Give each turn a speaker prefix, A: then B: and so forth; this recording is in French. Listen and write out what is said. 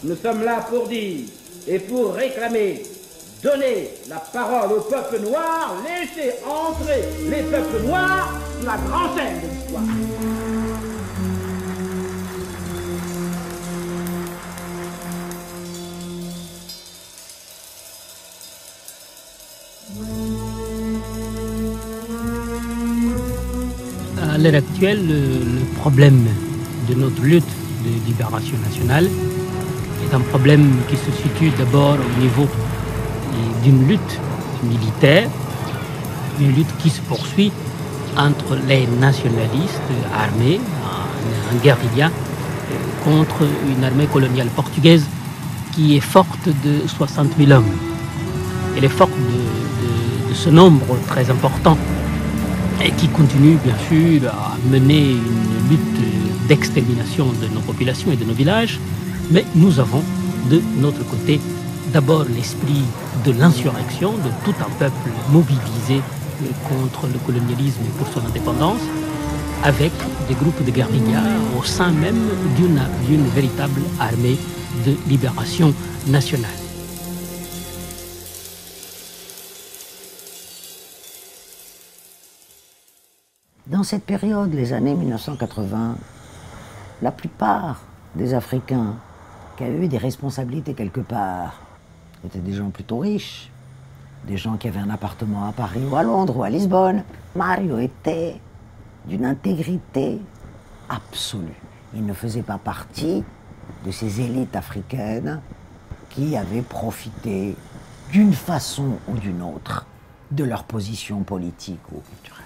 A: Nous sommes là pour dire et pour réclamer, donner la parole au peuple noir, laisser entrer les peuples noirs sur la grande scène de l'histoire.
B: À l'heure actuelle, le problème de notre lutte de libération nationale est un problème qui se situe d'abord au niveau d'une lutte militaire, une lutte qui se poursuit entre les nationalistes armés, en guérilla, contre une armée coloniale portugaise qui est forte de 60 000 hommes. Elle est forte de ce nombre très important et qui continue bien sûr à mener une lutte d'extermination de nos populations et de nos villages. Mais nous avons de notre côté d'abord l'esprit de l'insurrection de tout un peuple mobilisé contre le colonialisme et pour son indépendance, avec des groupes de guérilla au sein même d'une véritable armée de libération nationale.
C: Dans cette période, les années 1980, la plupart des Africains qui avaient eu des responsabilités quelque part étaient des gens plutôt riches, des gens qui avaient un appartement à Paris ou à Londres ou à Lisbonne. Mario était d'une intégrité absolue. Il ne faisait pas partie de ces élites africaines qui avaient profité d'une façon ou d'une autre de leur position politique ou culturelle.